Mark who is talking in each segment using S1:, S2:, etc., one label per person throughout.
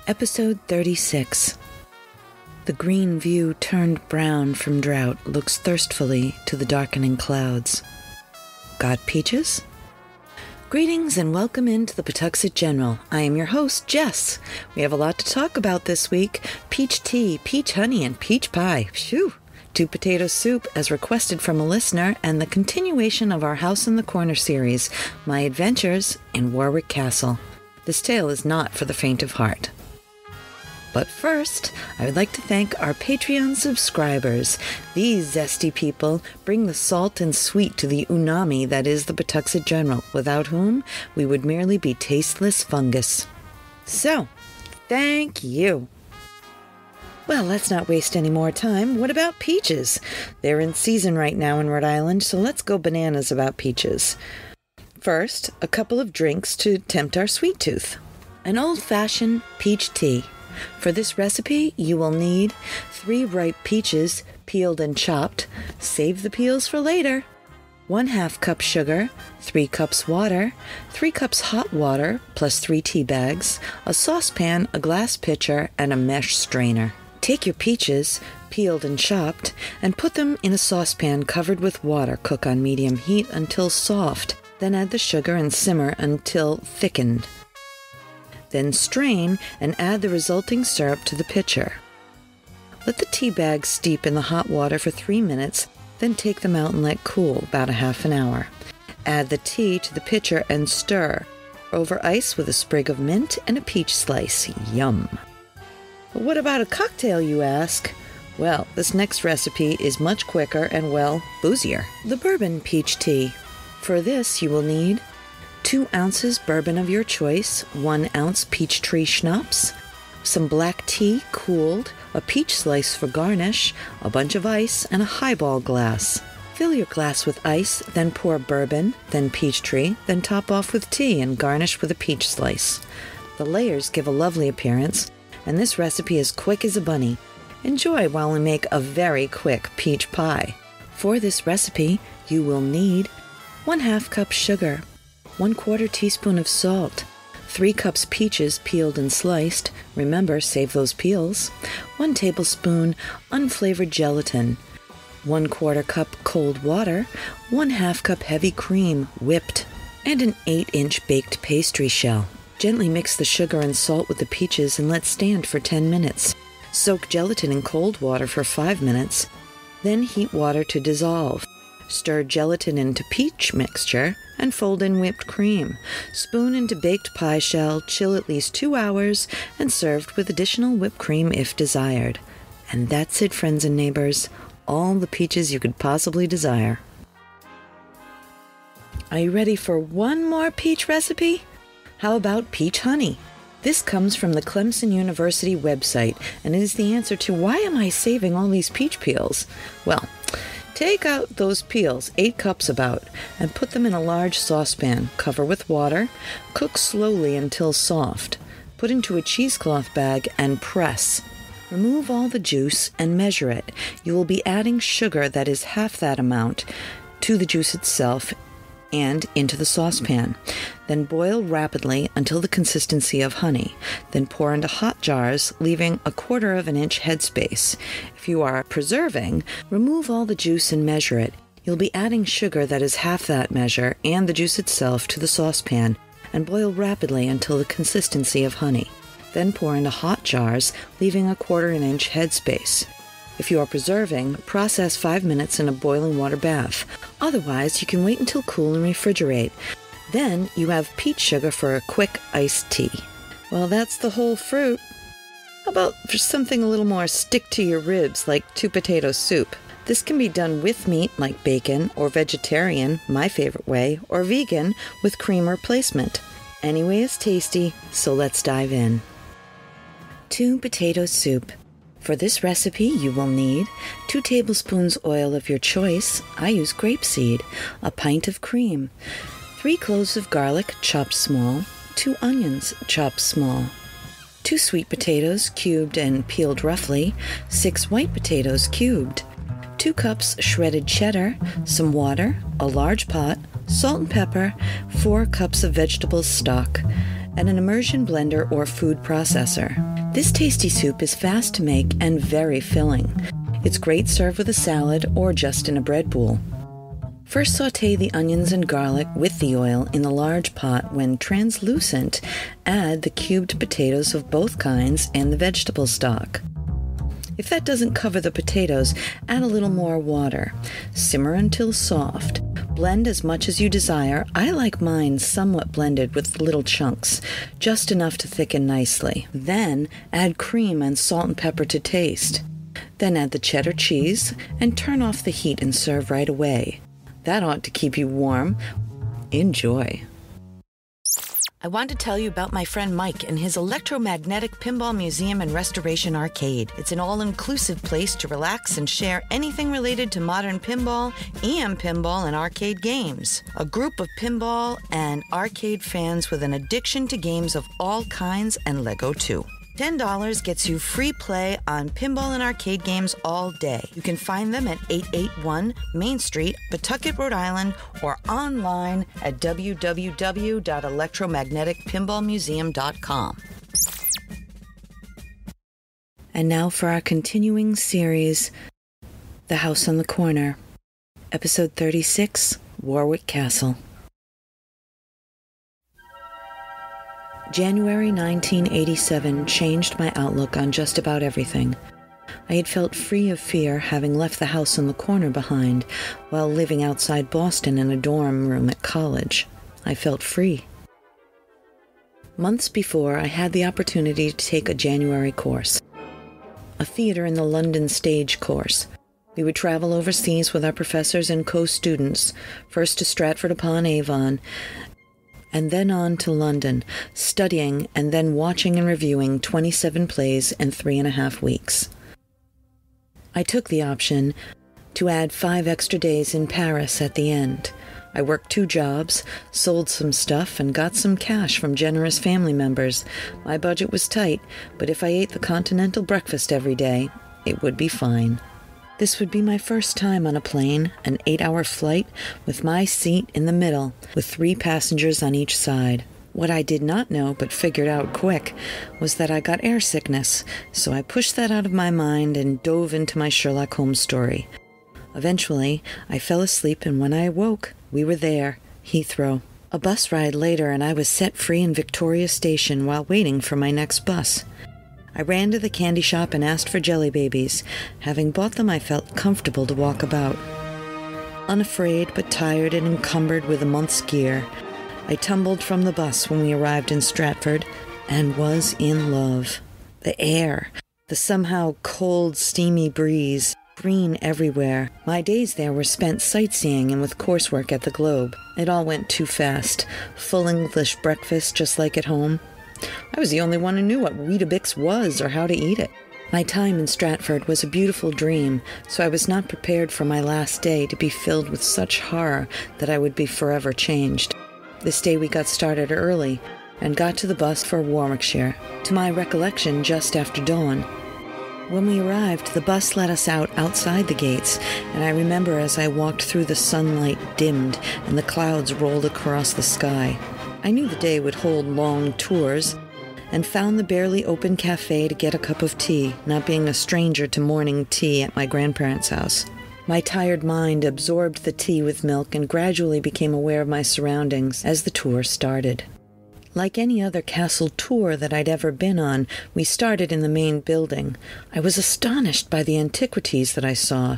S1: Episode 36. The green view turned brown from drought looks thirstfully to the darkening clouds. Got peaches? Greetings and welcome into the Pawtuxet General. I am your host, Jess. We have a lot to talk about this week. Peach tea, peach honey, and peach pie. Phew! 2 potato soup as requested from a listener, and the continuation of our House in the Corner series, My Adventures in Warwick Castle. This tale is not for the faint of heart. But first, I would like to thank our Patreon subscribers. These zesty people bring the salt and sweet to the umami that is the Pawtuxet General, without whom we would merely be tasteless fungus. So, thank you. Well, let's not waste any more time. What about peaches? They're in season right now in Rhode Island, so let's go bananas about peaches. First, a couple of drinks to tempt our sweet tooth. An old-fashioned peach tea. For this recipe, you will need 3 ripe peaches, peeled and chopped. Save the peels for later. 1/2 cup sugar, 3 cups water, 3 cups hot water, plus 3 tea bags, a saucepan, a glass pitcher, and a mesh strainer. Take your peaches, peeled and chopped, and put them in a saucepan covered with water. Cook on medium heat until soft. Then add the sugar and simmer until thickened. Then strain and add the resulting syrup to the pitcher. Let the tea bags steep in the hot water for 3 minutes, then take them out and let cool about a half an hour. Add the tea to the pitcher and stir. Over ice with a sprig of mint and a peach slice. Yum! But what about a cocktail, you ask? Well, this next recipe is much quicker and, well, boozier. The bourbon peach tea. For this, you will need 2 ounces bourbon of your choice, 1 ounce peach tree schnapps, some black tea cooled, a peach slice for garnish, a bunch of ice, and a highball glass. Fill your glass with ice, then pour bourbon, then peach tree, then top off with tea and garnish with a peach slice. The layers give a lovely appearance, and this recipe is quick as a bunny. Enjoy while we make a very quick peach pie. For this recipe, you will need 1/2 cup sugar, 1/4 teaspoon of salt, 3 cups peaches peeled and sliced. Remember, save those peels. 1 tablespoon unflavored gelatin, 1/4 cup cold water, 1/2 cup heavy cream whipped, and an 8-inch baked pastry shell. Gently mix the sugar and salt with the peaches and let stand for 10 minutes. Soak gelatin in cold water for 5 minutes, then heat water to dissolve. Stir gelatin into peach mixture and fold in whipped cream. Spoon into baked pie shell, chill at least 2 hours, and served with additional whipped cream if desired. And that's it, friends and neighbors. All the peaches you could possibly desire. Are you ready for one more peach recipe? How about peach honey? This comes from the Clemson University website, and it is the answer to why am I saving all these peach peels? Well, take out those peels, 8 cups about, and put them in a large saucepan. Cover with water. Cook slowly until soft. Put into a cheesecloth bag and press. Remove all the juice and measure it. You will be adding sugar that is half that amount to the juice itself and into the saucepan. Then boil rapidly until the consistency of honey. Then pour into hot jars, leaving 1/4 of an inch headspace. If you are preserving, remove all the juice and measure it. You'll be adding sugar that is half that measure and the juice itself to the saucepan, and boil rapidly until the consistency of honey. Then pour into hot jars, leaving 1/4 an inch headspace. If you are preserving, process 5 minutes in a boiling water bath. Otherwise, you can wait until cool and refrigerate. Then you have peach sugar for a quick iced tea. Well, that's the whole fruit. How about for something a little more stick to your ribs, like 2 potato soup? This can be done with meat, like bacon, or vegetarian, my favorite way, or vegan, with cream replacement. Any way is tasty, so let's dive in. 2 potato soup. For this recipe, you will need 2 tablespoons oil of your choice. I use grapeseed. A pint of cream. 3 cloves of garlic, chopped small. 2 onions, chopped small. 2 sweet potatoes, cubed and peeled roughly. 6 white potatoes, cubed. 2 cups shredded cheddar. Some water. A large pot. Salt and pepper. 4 cups of vegetable stock. and an immersion blender or food processor. This tasty soup is fast to make and very filling. It's great served with a salad or just in a bread bowl. First sauté the onions and garlic with the oil in a large pot. When translucent, add the cubed potatoes of both kinds and the vegetable stock. If that doesn't cover the potatoes, add a little more water. Simmer until soft. Blend as much as you desire. I like mine somewhat blended with little chunks, just enough to thicken nicely. Then add cream and salt and pepper to taste. Then add the cheddar cheese and turn off the heat and serve right away. That ought to keep you warm. Enjoy. I want to tell you about my friend Mike and his electromagnetic pinball museum and restoration arcade. It's an all-inclusive place to relax and share anything related to modern pinball, EM pinball, and arcade games. A group of pinball and arcade fans with an addiction to games of all kinds and Lego too. $10 gets you free play on pinball and arcade games all day. You can find them at 881 Main Street, Pawtucket, Rhode Island, or online at www.electromagneticpinballmuseum.com. And now for our continuing series, The House on the Corner, Episode 36, Warwick Castle. January 1987 changed my outlook on just about everything. I had felt free of fear, having left the house on the corner behind while living outside Boston in a dorm room at college. I felt free. Months before, I had the opportunity to take a January course, a theater in the London stage course. We would travel overseas with our professors and co-students, first to Stratford-upon-Avon, and then on to London, studying and then watching and reviewing 27 plays in 3.5 weeks. I took the option to add 5 extra days in Paris at the end. I worked 2 jobs, sold some stuff, and got some cash from generous family members. My budget was tight, but if I ate the continental breakfast every day, it would be fine. This would be my first time on a plane, an 8-hour flight, with my seat in the middle, with 3 passengers on each side. What I did not know, but figured out quick, was that I got air sickness, so I pushed that out of my mind and dove into my Sherlock Holmes story. Eventually, I fell asleep, and when I awoke, we were there, Heathrow. A bus ride later, and I was set free in Victoria Station while waiting for my next bus. I ran to the candy shop and asked for jelly babies. Having bought them, I felt comfortable to walk about. Unafraid but tired and encumbered with a month's gear, I tumbled from the bus when we arrived in Stratford and was in love. The air, the somehow cold, steamy breeze, green everywhere. My days there were spent sightseeing and with coursework at the Globe. It all went too fast. Full English breakfast just like at home. I was the only one who knew what Weetabix was or how to eat it. My time in Stratford was a beautiful dream, so I was not prepared for my last day to be filled with such horror that I would be forever changed. This day we got started early and got to the bus for Warwickshire, to my recollection just after dawn. When we arrived, the bus let us out outside the gates, and I remember as I walked through the sunlight dimmed and the clouds rolled across the sky. I knew the day would hold long tours, and found the barely open cafe to get a cup of tea, not being a stranger to morning tea at my grandparents' house. My tired mind absorbed the tea with milk and gradually became aware of my surroundings as the tour started. Like any other castle tour that I'd ever been on, we started in the main building. I was astonished by the antiquities that I saw.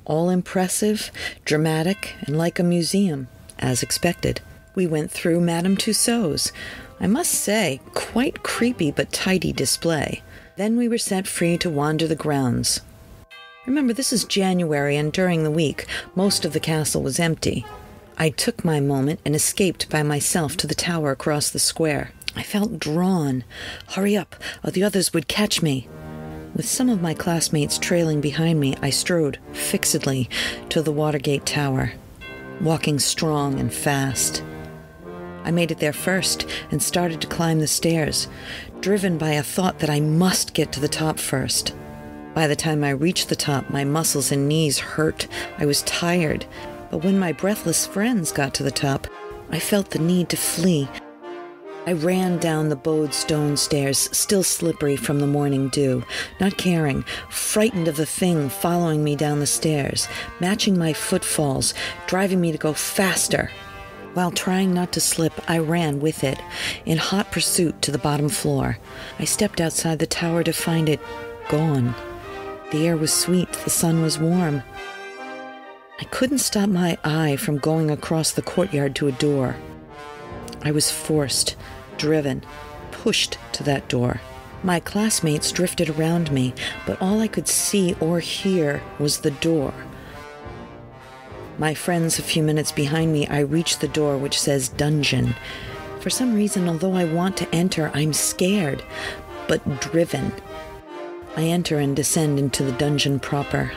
S1: All impressive, dramatic, and like a museum, as expected. We went through Madame Tussauds. I must say, quite creepy but tidy display. Then we were set free to wander the grounds. Remember, this is January, and during the week, most of the castle was empty. I took my moment and escaped by myself to the tower across the square. I felt drawn. Hurry up, or the others would catch me. With some of my classmates trailing behind me, I strode fixedly to the Watergate Tower, walking strong and fast. I made it there first and started to climb the stairs, driven by a thought that I must get to the top first. By the time I reached the top, my muscles and knees hurt. I was tired, but when my breathless friends got to the top, I felt the need to flee. I ran down the bowed stone stairs, still slippery from the morning dew, not caring, frightened of the thing following me down the stairs, matching my footfalls, driving me to go faster. While trying not to slip, I ran with it, in hot pursuit to the bottom floor. I stepped outside the tower to find it gone. The air was sweet, the sun was warm. I couldn't stop my eye from going across the courtyard to a door. I was forced, driven, pushed to that door. My classmates drifted around me, but all I could see or hear was the door. My friends a few minutes behind me, I reached the door which says dungeon. For some reason, although I want to enter, I'm scared, but driven. I enter and descend into the dungeon proper.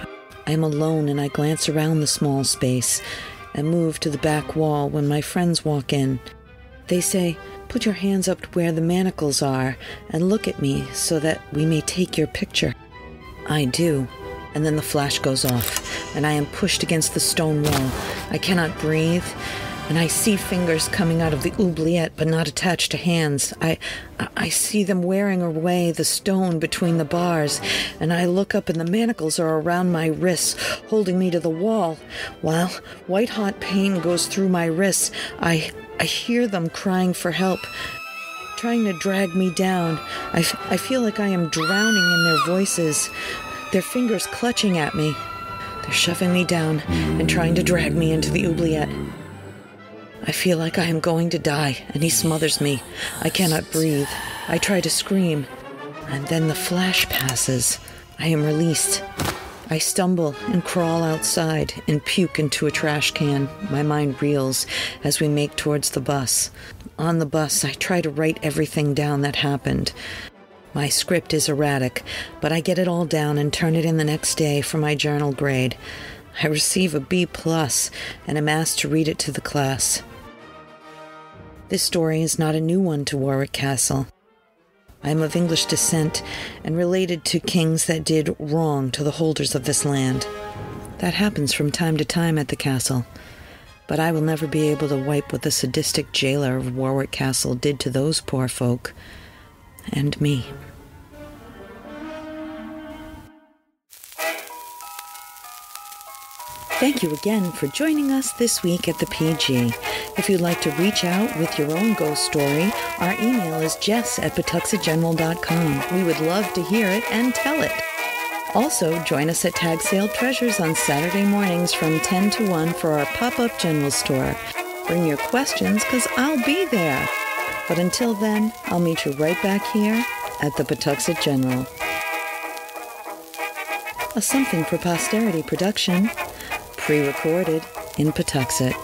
S1: I am alone and I glance around the small space and move to the back wall when my friends walk in. They say, "Put your hands up to where the manacles are and look at me so that we may take your picture." I do, and then the flash goes off, and I am pushed against the stone wall. I cannot breathe, and I see fingers coming out of the oubliette but not attached to hands. I see them wearing away the stone between the bars, and I look up and the manacles are around my wrists, holding me to the wall. While white-hot pain goes through my wrists, I hear them crying for help, trying to drag me down. I feel like I am drowning in their voices, their fingers clutching at me. They're shoving me down and trying to drag me into the oubliette. I feel like I am going to die, and he smothers me. I cannot breathe. I try to scream, and then the flash passes. I am released. I stumble and crawl outside and puke into a trash can. My mind reels as we make towards the bus. On the bus, I try to write everything down that happened. My script is erratic, but I get it all down and turn it in the next day for my journal grade. I receive a B+ and am asked to read it to the class. This story is not a new one to Warwick Castle. I am of English descent and related to kings that did wrong to the holders of this land. That happens from time to time at the castle, but I will never be able to wipe what the sadistic jailer of Warwick Castle did to those poor folk, and me. Thank you again for joining us this week at the PG. If you'd like to reach out with your own ghost story, our email is jess@pawtuxetgeneral.com. We would love to hear it and tell it. Also, join us at Tag Sale Treasures on Saturday mornings from 10 to 1 for our pop-up general store. Bring your questions, because I'll be there. But until then, I'll meet you right back here at the Pawtuxet General. A Something for Posterity production, pre-recorded in Pawtuxet.